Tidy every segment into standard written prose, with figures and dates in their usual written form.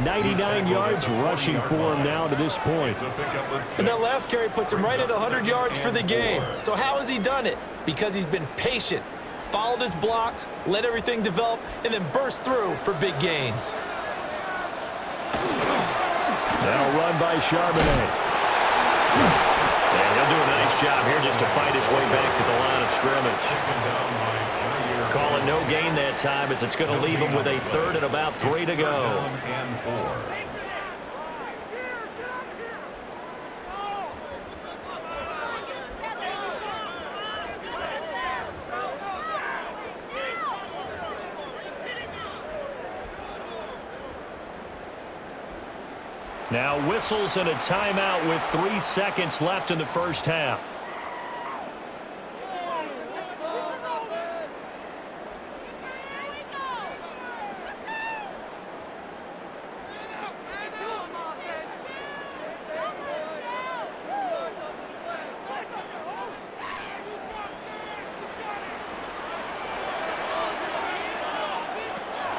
99 yards rushing for him now to this point. And that last carry puts him right at 100 yards for the game. So how has he done it? Because he's been patient, followed his blocks, let everything develop, and then burst through for big gains. Now run by Charbonnet. And he'll do a nice job here just to fight his way back to the line of scrimmage. Calling no gain that time as it's going to leave him with a third and about 3 to go. Now whistles and a timeout with 3 seconds left in the first half.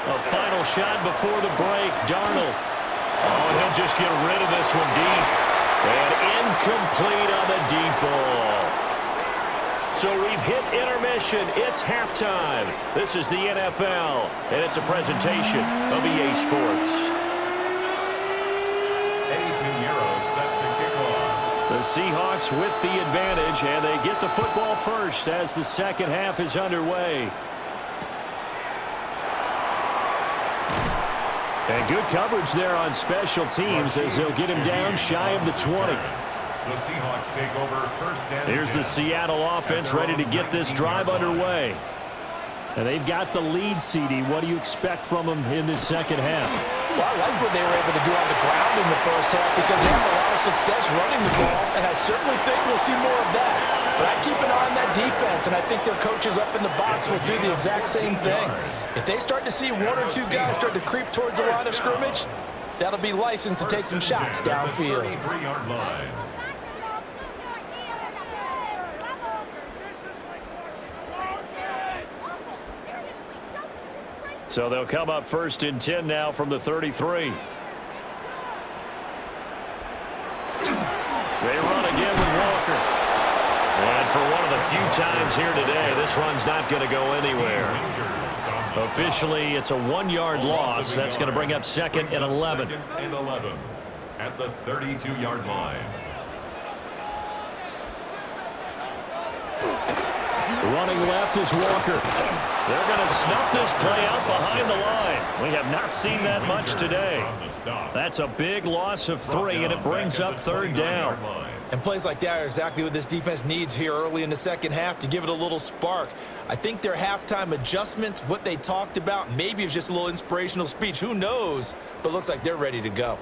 A final shot before the break. Darnold. Oh, and he'll just get rid of this one deep. And incomplete on the deep ball. So we've hit intermission. It's halftime. This is the NFL, and it's a presentation of EA Sports. Set to kick off. The Seahawks with the advantage, and they get the football first as the second half is underway. And good coverage there on special teams as they'll get him down shy of the 20. The Seahawks take over first and 10. Here's the Seattle offense ready to get this drive underway. And they've got the lead, CD. What do you expect from them in this second half? Well, I like what they were able to do on the ground in the first half because they have a lot of success running the ball, and I certainly think we'll see more of that. But I keep an eye on that defense, and I think their coaches up in the box will do the exact same thing. If they start to see 1 or 2 guys start to creep towards the line of scrimmage, that'll be licensed to take some shots downfield. 3-yard line. So they'll come up first and 10 now from the 33. They run again with Walker. And for one of the few times here today, this run's not going to go anywhere. Officially, it's a 1-yard loss. That's going to bring up second and 11. Second and 11 at the 32-yard line. Running left is Walker. They're going to snuff this play out behind the line. We have not seen that much today. That's a big loss of 3, and it brings up third down. And plays like that are exactly what this defense needs here early in the second half to give it a little spark. I think their halftime adjustments, what they talked about, maybe it's just a little inspirational speech. Who knows? But looks like they're ready to go.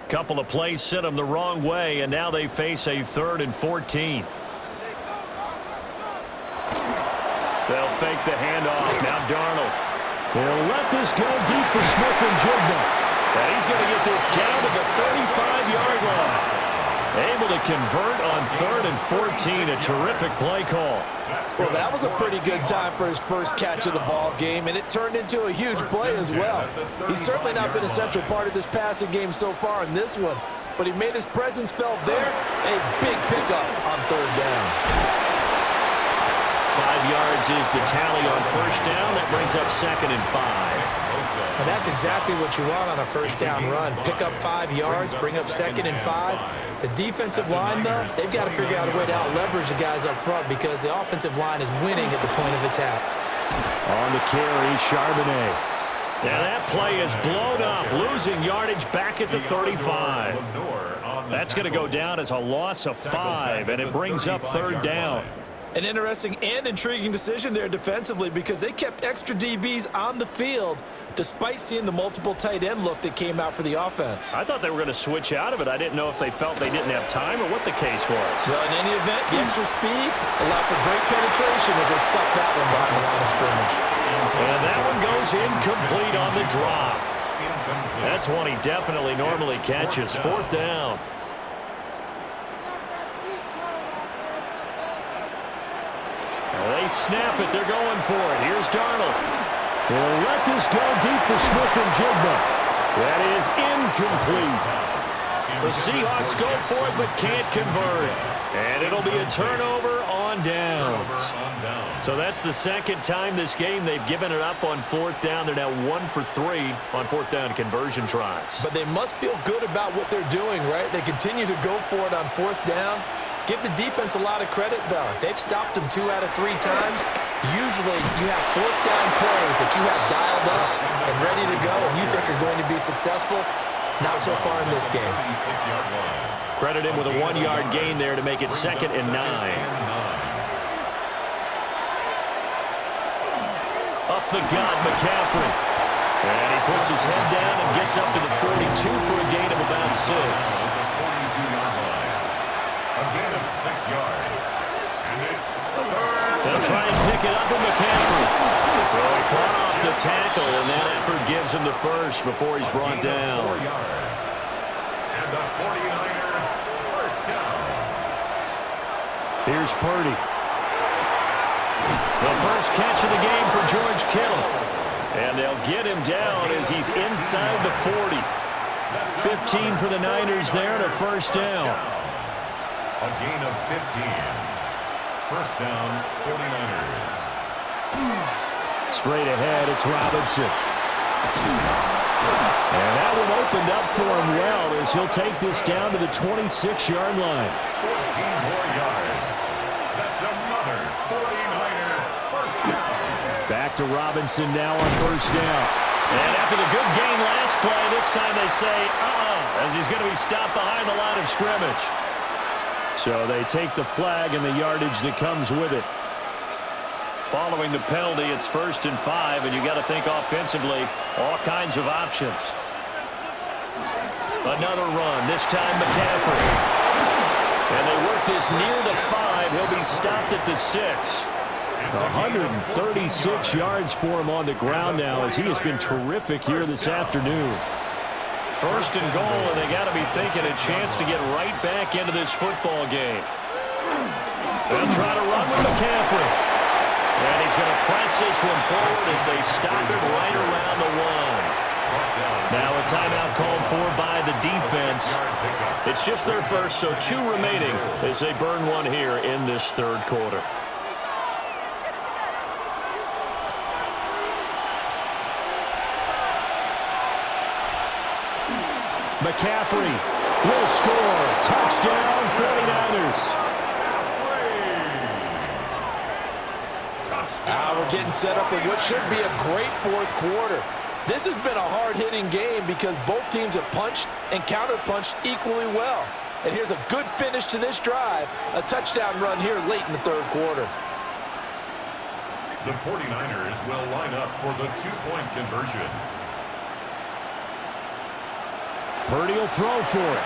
Couple of plays sent them the wrong way, and now they face a 3rd and 14. They'll fake the handoff. Now Darnold. They'll let this go deep for Smith and Jigba. And he's going to get this down to the 35-yard line. Able to convert on 3rd and 14. A terrific play call. Well, that was a pretty good time for his first catch of the ball game, and it turned into a huge play as well. He's certainly not been a central part of this passing game so far in this one, but he made his presence felt there. A big pickup on 3rd down. 5 yards is the tally on first down. That brings up 2nd and 5. And that's exactly what you want on a first down run. Pick up 5 yards, bring up 2nd and 5. The defensive line, though, they've got to figure out a way to out-leverage the guys up front because the offensive line is winning at the point of attack. On the carry, Charbonnet. Now that play is blown up, losing yardage back at the 35. That's going to go down as a loss of 5, and it brings up 3rd down. An interesting and intriguing decision there defensively because they kept extra DBs on the field despite seeing the multiple tight end look that came out for the offense. I thought they were going to switch out of it. I didn't know if they felt they didn't have time or what the case was. Well, in any event, the extra speed allowed for great penetration as they stuffed that one behind the line of scrimmage. And that one goes incomplete on the drop. That's one he definitely normally catches. Fourth down. They snap it. They're going for it. Here's Darnold. They'll let this go deep for Smith and Jigba. That is incomplete. The Seahawks go for it but can't convert. And it'll be a turnover on downs. So that's the second time this game they've given it up on fourth down. They're now 1 for 3 on fourth down conversion tries. But they must feel good about what they're doing, right? They continue to go for it on fourth down. Give the defense a lot of credit, though. They've stopped them 2 out of 3 times. Usually, you have fourth down plays that you have dialed up and ready to go, and you think are going to be successful. Not so far in this game. Credit him with a 1-yard gain there to make it 2nd and 9. Up the gut, McCaffrey. And he puts his head down and gets up to the 42 for a gain of about 6. A gain of 6 yards. And it's third. They'll try and pick it up with McCaffrey. So he fought off the tackle, and that effort gives him the first before he's brought down. 4 yards. And the 49er first down. Here's Purdy. The first catch of the game for George Kittle. And they'll get him down as he's inside the 40. 15 for the Niners there and a first down. A gain of 15. First down, 49ers. Straight ahead, it's Robinson. And that one opened up for him well as he'll take this down to the 26-yard line. 14 more yards. That's another 49er first down. Back to Robinson now on first down. And after the good gain last play, this time they say, as he's going to be stopped behind the line of scrimmage. So they take the flag and the yardage that comes with it. Following the penalty, it's 1st and 5, and you got to think offensively, all kinds of options. Another run, this time McCaffrey. And they work this near the 5. He'll be stopped at the 6. 136 yards for him on the ground now as he has been terrific here this afternoon. 1st and goal, and they got to be thinking a chance to get right back into this football game. They'll try to run with McCaffrey. And he's going to press this one forward as they stop it right around the 1. Now a timeout called for by the defense. It's just their first, so 2 remaining as they burn one here in this 3rd quarter. McCaffrey will score. Touchdown, 49ers. We're getting set up for what should be a great 4th quarter. This has been a hard-hitting game because both teams have punched and counter-punched equally well. And here's a good finish to this drive. A touchdown run here late in the 3rd quarter. The 49ers will line up for the 2-point conversion. Purdy will throw for it.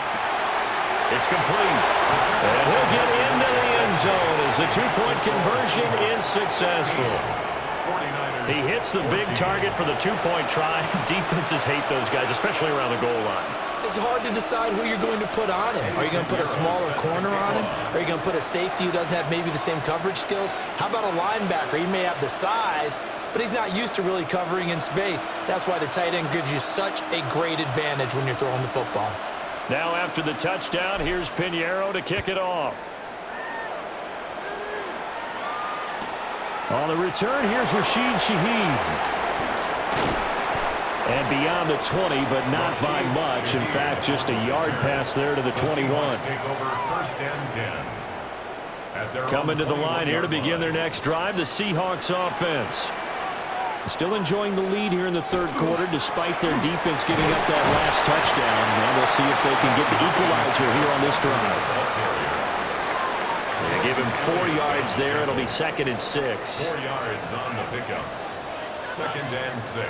It's complete. And he'll get into the end zone as the 2-point conversion is successful. He hits the big target for the 2-point try. Defenses hate those guys, especially around the goal line. It's hard to decide who you're going to put on him. Are you going to put a smaller corner on him? Are you going to put a safety who doesn't have maybe the same coverage skills? How about a linebacker? He may have the size, but he's not used to really covering in space. That's why the tight end gives you such a great advantage when you're throwing the football. Now after the touchdown, here's Pinheiro to kick it off. On the return, here's Rashid Shaheed. And beyond the 20, but not by much. In fact, just a yard pass there to the 21. Coming to the line here to begin their next drive, the Seahawks offense. Still enjoying the lead here in the 3rd quarter, despite their defense giving up that last touchdown. And we'll see if they can get the equalizer here on this drive. They Give him 4 yards there. It'll be 2nd and 6. 4 yards on the pickup. 2nd and 6.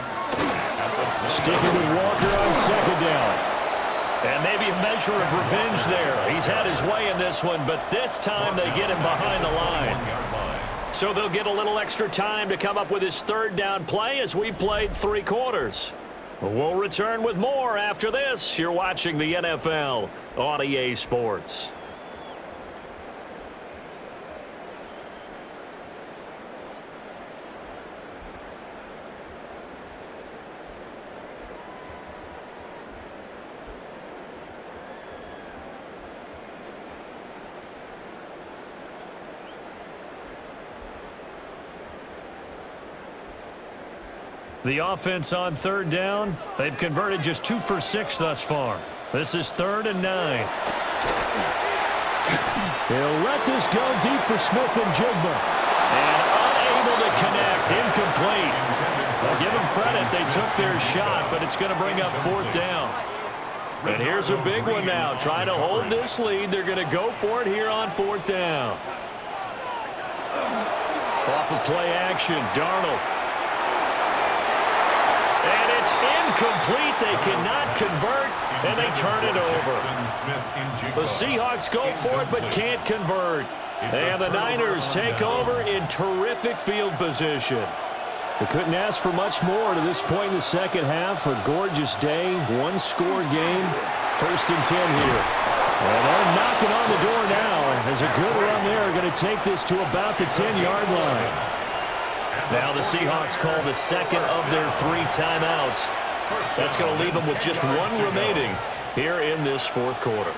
Sticking with Walker on 2nd down. And maybe a measure of revenge there. He's had his way in this one, but this time they get him behind the line. So they'll get a little extra time to come up with his 3rd down play as we played 3 quarters. We'll return with more after this. You're watching the NFL on EA Sports. The offense on 3rd down. They've converted just 2 for 6 thus far. This is 3rd and 9. He'll let this go deep for Smith and Jigba. And unable to connect. Incomplete. I'll give them credit. They took their shot, but it's going to bring up 4th down. And here's a big one now. Trying to hold this lead. They're going to go for it here on 4th down. Off of play action, Darnold. And it's incomplete. They cannot convert, and they turn it over. The Seahawks go for it, but can't convert. And the Niners take over in terrific field position. They couldn't ask for much more to this point in the second half. A gorgeous day, 1-score game. 1st and 10 here. And they're knocking on the door now. There's a good run there. Going to take this to about the 10-yard line. Now the Seahawks call the 2nd of their 3 timeouts. That's going to leave them with just 1 remaining here in this 4th quarter.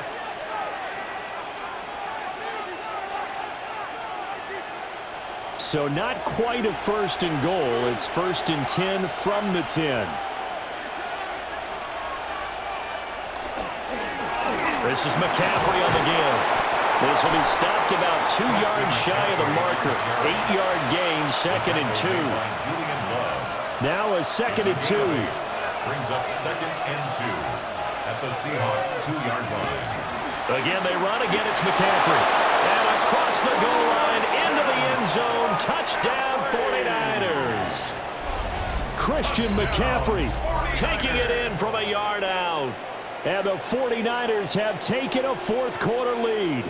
So not quite a 1st and goal. It's 1st and 10 from the 10. This is McCaffrey on the give. This will be stopped about 2 yards shy of the marker. 8-yard gain, 2nd and 2. Now a 2nd and 2. Brings up 2nd and 2 at the Seahawks 2-yard line. Again, they run. Again, it's McCaffrey. And across the goal line, into the end zone. Touchdown, 49ers. Christian McCaffrey taking it in from a yard out. And the 49ers have taken a 4th quarter lead.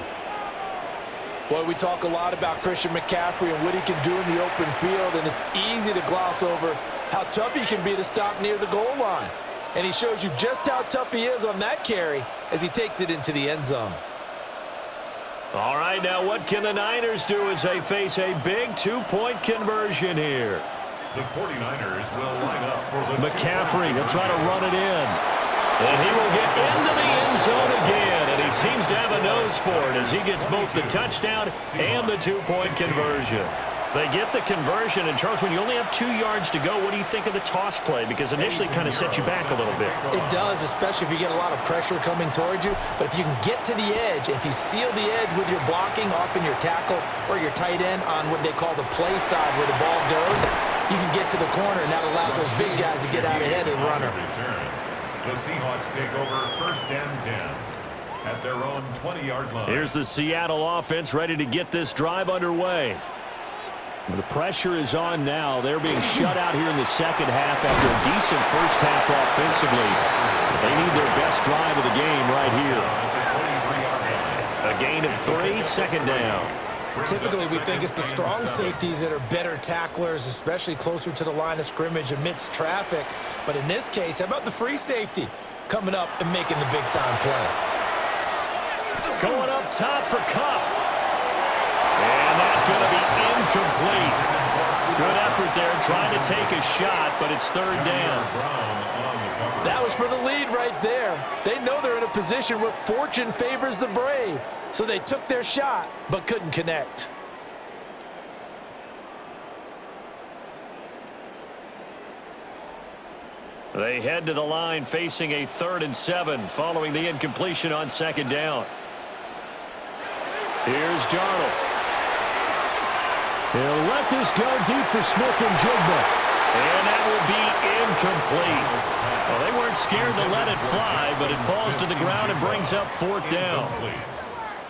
Boy, we talk a lot about Christian McCaffrey and what he can do in the open field, and it's easy to gloss over how tough he can be to stop near the goal line. And he shows you just how tough he is on that carry as he takes it into the end zone. All right, now what can the Niners do as they face a big 2-point conversion here? The 49ers will line up for the McCaffrey will try to run it in. And he will get into the end zone again, and he seems to have a nose for it as he gets both the touchdown and the 2-point conversion. They get the conversion, and Charles, when you only have 2 yards to go, what do you think of the toss play? Because initially it kind of sets you back a little bit. It does, especially if you get a lot of pressure coming towards you. But if you can get to the edge, if you seal the edge with your blocking, often your tackle or your tight end on what they call the play side where the ball goes, you can get to the corner, and that allows those big guys to get out ahead of the runner. The Seahawks take over 1st and 10 at their own 20-yard line. Here's the Seattle offense ready to get this drive underway. The pressure is on now. They're being shut out here in the second half after a decent first half offensively. They need their best drive of the game right here. A gain of 3, 2nd down. Typically, we think it's the strong safeties that are better tacklers, especially closer to the line of scrimmage amidst traffic. But in this case, how about the free safety coming up and making the big-time play? Going up top for Kupp. And that's going to be incomplete. Good effort there trying to take a shot, but it's 3rd down. That was for the lead right there. They know they're in a position where fortune favors the brave. So they took their shot, but couldn't connect. They head to the line facing a 3rd and 7 following the incompletion on 2nd down. Here's Darnold. He'll let this go deep for Smith and Jigba. And that will be incomplete. Well, they weren't scared to let it fly, but it falls to the ground and brings up 4th down.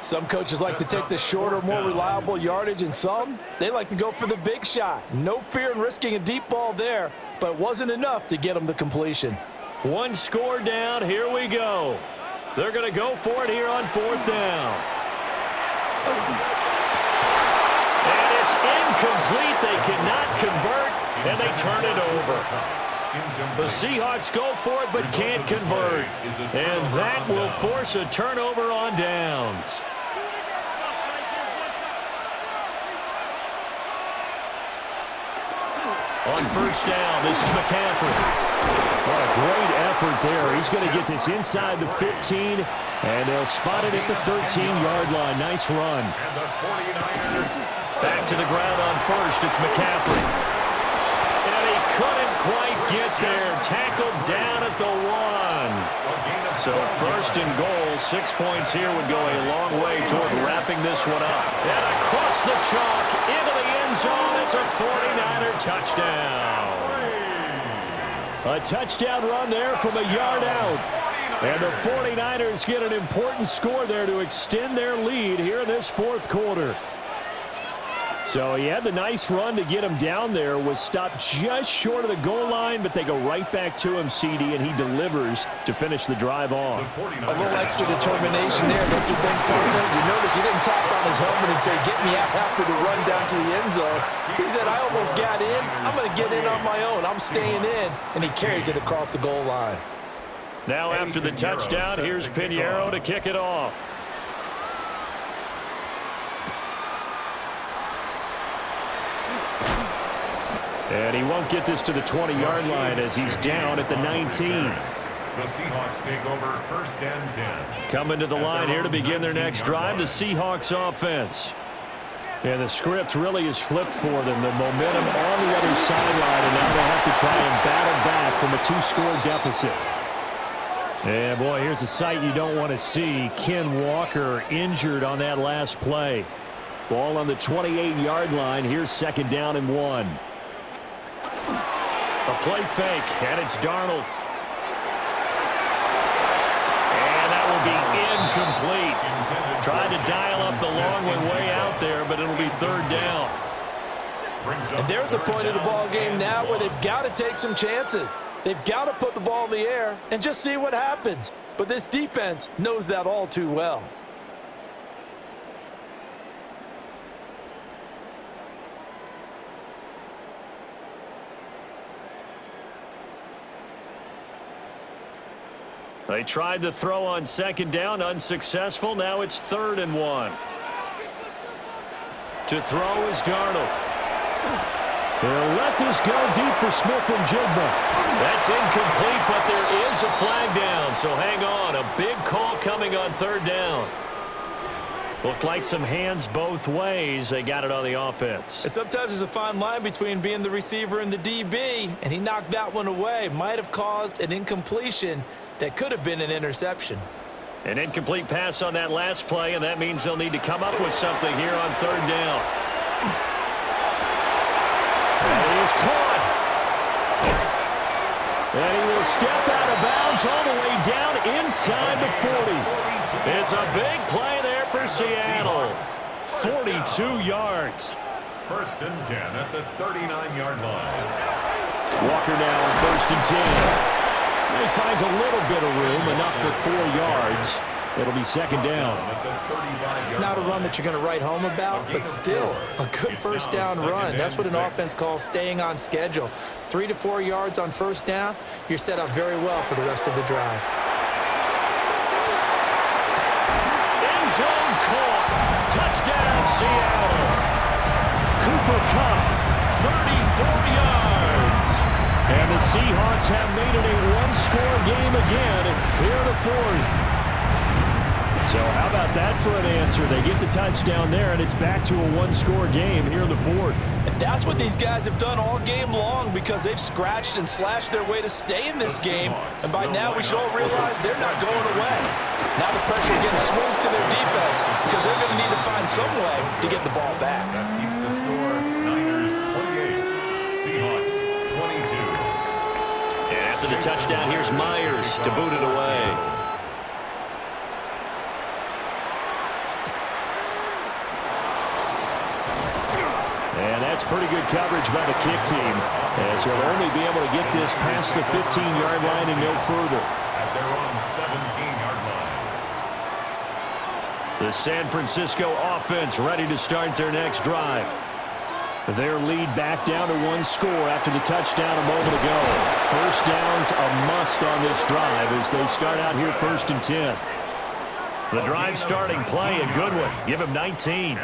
Some coaches like to take the shorter, more reliable yardage, and some, they like to go for the big shot. No fear in risking a deep ball there, but it wasn't enough to get them the completion. One score down. Here we go. They're going to go for it here on 4th down. And it's incomplete. They cannot convert, and they turn it over. The Seahawks go for it but can't convert. And that will force a turnover on downs. On 1st down, this is McCaffrey. What a great effort there. He's going to get this inside the 15, and they'll spot it at the 13-yard line. Nice run. Back to the ground on 1st. It's McCaffrey. And he couldn't quite get there. Tackled down at the 1. So 1st and goal. 6 points here would go a long way toward wrapping this one up. And across the chalk into the end zone. It's a 49er touchdown. A touchdown run there from a yard out. And the 49ers get an important score there to extend their lead here in this 4th quarter. So he had the nice run to get him down there, was stopped just short of the goal line, but they go right back to him, CD, and he delivers to finish the drive off. A little extra determination there, don't you think, partner? You notice he didn't tap on his helmet and say, get me out after the run down to the end zone. He said, I almost got in. I'm going to get in on my own. I'm staying in. And he carries it across the goal line. Now after the touchdown, here's Pinheiro to kick it off. And he won't get this to the 20-yard line as he's down at the 19. The Seahawks take over 1st and 10. Coming to the line here to begin their next drive, the Seahawks offense. And the script really is flipped for them. The momentum on the other sideline, and now they have to try and battle back from a 2-score deficit. And, boy, here's a sight you don't want to see. Ken Walker injured on that last play. Ball on the 28-yard line. Here's 2nd down and 1. A play fake, and it's Darnold. And that will be incomplete. Tried to dial up the long one way out there, but it'll be 3rd down. And they're at the point of the ball game now where they've got to take some chances. They've got to put the ball in the air and just see what happens. But this defense knows that all too well. They tried to throw on 2nd down, unsuccessful. Now it's 3rd and 1. To throw is Darnold. They'll let this go deep for Smith and Jigba. That's incomplete, but there is a flag down, so hang on. A big call coming on 3rd down. Looked like some hands both ways. They got it on the offense. And sometimes there's a fine line between being the receiver and the DB, and he knocked that one away. Might have caused an incompletion that could have been an interception. An incomplete pass on that last play, and that means they'll need to come up with something here on 3rd down. And he is caught. And he will step out of bounds all the way down inside the 40. It's a big play there for Seattle. 42 yards. 1st and 10 at the 39-yard line. Walker now on 1st and 10. He finds a little bit of room, enough for 4 yards. It'll be 2nd down. Not a run that you're going to write home about, but still a good 1st down run. That's what an offense calls staying on schedule. 3 to 4 yards on 1st down, you're set up very well for the rest of the drive. End zone caught. Touchdown, Seattle. Cooper Kupp, 34 yards. And the Seahawks have made it a one-score game again here in the 4th. So how about that for an answer? They get the touchdown there, and it's back to a one-score game here in the 4th. And that's what these guys have done all game long because they've scratched and slashed their way to stay in this game. And by now we should all realize they're not going away. Now the pressure again swings to their defense because they're going to need to find some way to get the ball back. That keeps the score Niners 28, Seahawks 22. And after the touchdown, here's Myers to boot it away. pretty good coverage by the kick team, as he'll only be able to get this past the 15-yard line and no further. At their own 17-yard line. The San Francisco offense ready to start their next drive. Their lead back down to one score after the touchdown a moment ago. First down's a must on this drive as they start out here 1st and 10. The drive starting play, a good one. Give him 19.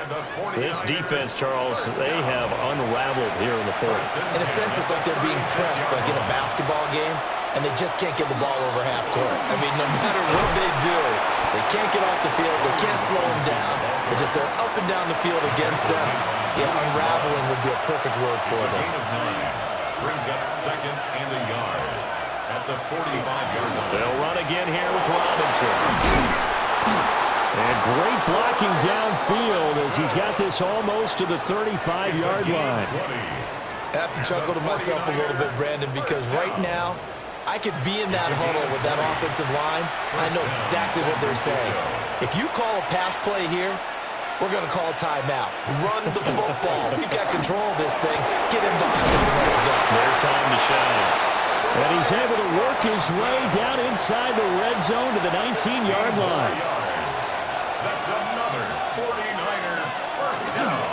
This defense, Charles, they have unraveled here in the 4th. In a sense, it's like they're being pressed like in a basketball game, and they just can't get the ball over half court. I mean, no matter what they do, they can't get off the field. They can't slow them down. They're just going up and down the field against them. Yeah, unraveling would be a perfect word for them. Gain of 9 brings up 2nd and a yard at the 45-yard line. They'll run again here with Robinson. And great blocking downfield as he's got this almost to the 35-yard line. I have to chuckle to myself a little bit, Brandon, because right now I could be in that huddle with that offensive line. I know exactly what they're saying. If you call a pass play here, we're going to call a timeout. Run the football. We've got control of this thing. Get in behind us and let's go. Their time to shine. And he's able to work his way down inside the red zone to the 19-yard line. That's another 49er first down.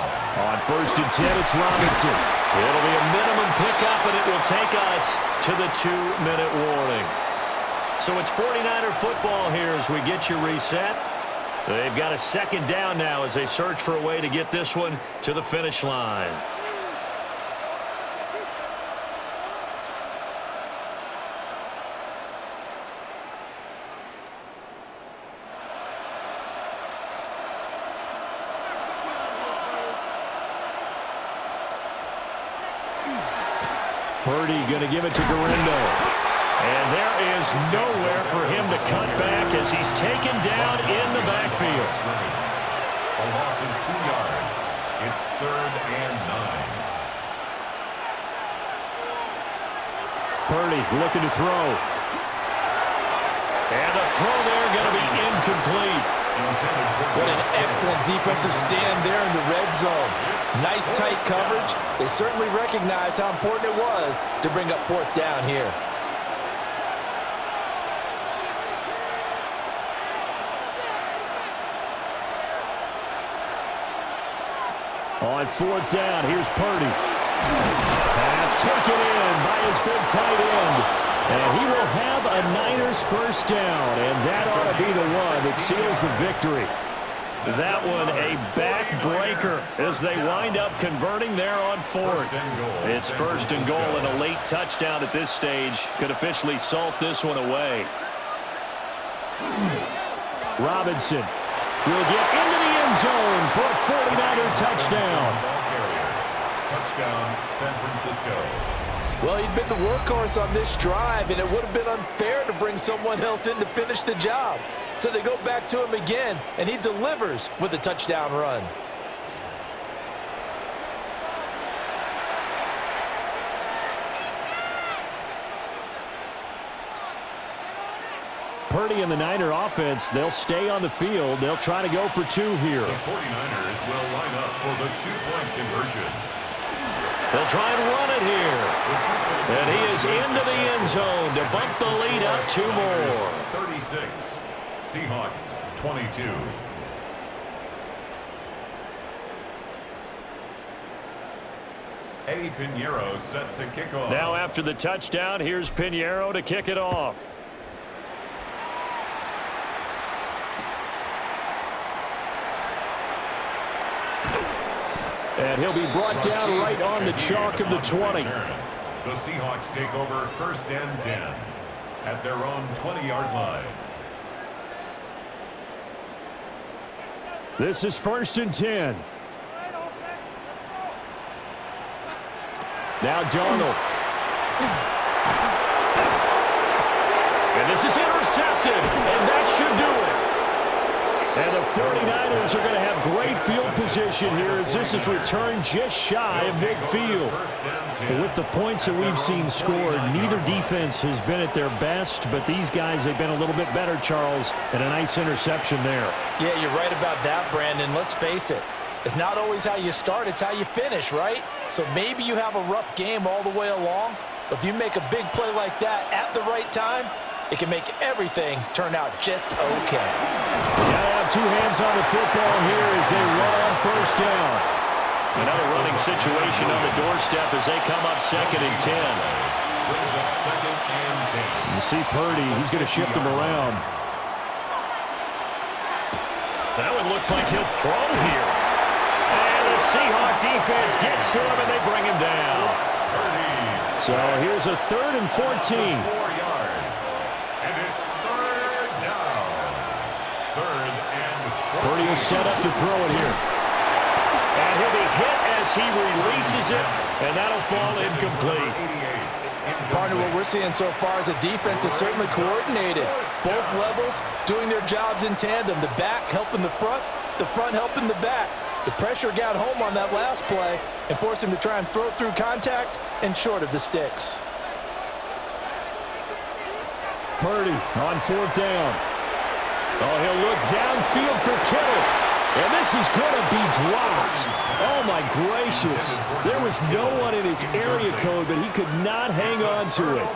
On 1st and 10, it's Robinson. It'll be a minimum pickup, and it will take us to the 2-minute warning. So it's 49er football here as we get you reset. They've got a 2nd down now as they search for a way to get this one to the finish line. Purdy going to give it to Garindo. And there is nowhere for him to cut back as he's taken down in the backfield. A loss of 2 yards. It's 3rd and 9. Purdy looking to throw. And the throw there going to be incomplete. What an excellent defensive stand there in the red zone. Nice tight coverage. They certainly recognized how important it was to bring up 4th down here. On 4th down, here's Purdy. Pass taken in by his big tight end. And he will have a Niners first down. And that ought to be the one that seals the victory. That one a backbreaker as they wind up converting there on 4th. It's 1st and goal, and a late touchdown at this stage could officially salt this one away. Robinson will get into the end zone for a 49er touchdown. Touchdown, San Francisco. Well, he'd been the workhorse on this drive, and it would have been unfair to bring someone else in to finish the job. So they go back to him again, and he delivers with a touchdown run. Purdy and the Niner offense, they'll stay on the field. They'll try to go for 2 here. The 49ers will line up for the 2-point conversion. They'll try and run it here. And he is into the end zone to bump the lead up 2 more. 36. Seahawks 22. Eddie Pinheiro set to kick off. Now after the touchdown, here's Pinheiro to kick it off. And he'll be brought down right on the chalk of the 20. The Seahawks take over 1st and 10 at their own 20-yard line. This is 1st and 10. Now Darnold. And this is intercepted, and that should do it. And the 49ers are going to have great field position here as this is returned just shy of midfield. But with the points that we've seen scored, neither defense has been at their best, but these guys have been a little bit better, Charles, and a nice interception there. Yeah, you're right about that, Brandon. Let's face it. It's not always how you start, it's how you finish, right? So maybe you have a rough game all the way along, but if you make a big play like that at the right time, it can make everything turn out just okay. Gotta have two hands on the football here as they run on first down. Another running situation on the doorstep as they come up 2nd and 10. Brings up 2nd and 10. You see Purdy, he's going to shift him around. That one looks like he'll throw here. And the Seahawk defense gets to him and they bring him down. So here's a 3rd and 14. Purdy will set up to throw it here. And he'll be hit as he releases it, and that'll fall incomplete. Partner, what we're seeing so far is a defense is certainly coordinated. Both levels doing their jobs in tandem. The back helping the front helping the back. The pressure got home on that last play and forced him to try and throw through contact and short of the sticks. Purdy on 4th down. Oh, he'll look downfield for Kittle. And this is going to be dropped. Oh, my gracious. There was no one in his area code, but he could not hang on to it.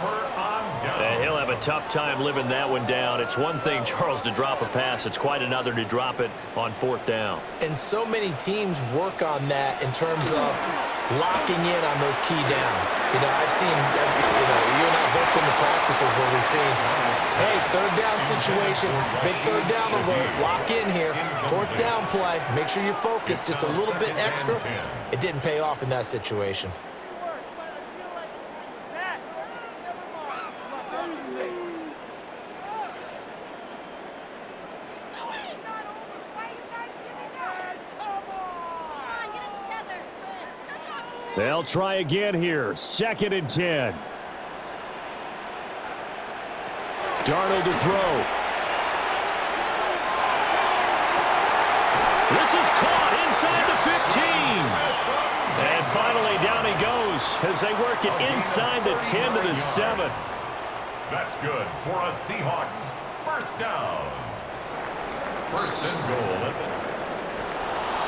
And he'll have a tough time living that one down. It's one thing, Charles, to drop a pass. It's quite another to drop it on 4th down. And so many teams work on that in terms of locking in on those key downs. You know, I've seen, you and I both been to practices where we've seen, hey, 3rd down situation, big 3rd down alert, lock in here, 4th down play, make sure you focus just a little bit extra. It didn't pay off in that situation. They'll try again here. 2nd and 10. Darnold to throw. This is caught inside the 15. And finally down he goes as they work it inside the 10 to the 7. That's good for a Seahawks 1st down. 1st and goal at the...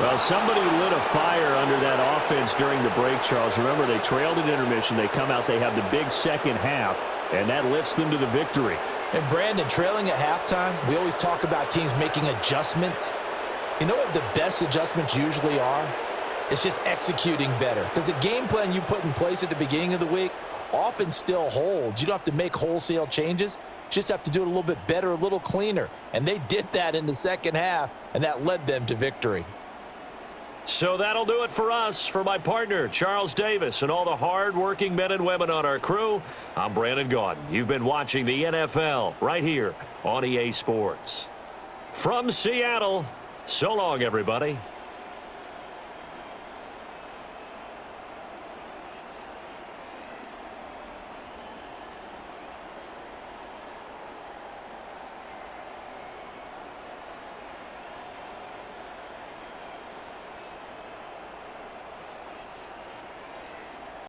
Well, somebody lit a fire under that offense during the break, Charles. Remember, they trailed at intermission. They come out, they have the big second half, and that lifts them to the victory. And Brandon, trailing at halftime, we always talk about teams making adjustments. You know what the best adjustments usually are? It's just executing better. Because the game plan you put in place at the beginning of the week often still holds. You don't have to make wholesale changes. You just have to do it a little bit better, a little cleaner. And they did that in the second half, and that led them to victory. So that'll do it for us. For my partner, Charles Davis, and all the hard-working men and women on our crew, I'm Brandon Gaudin. You've been watching the NFL right here on EA Sports. From Seattle, so long, everybody.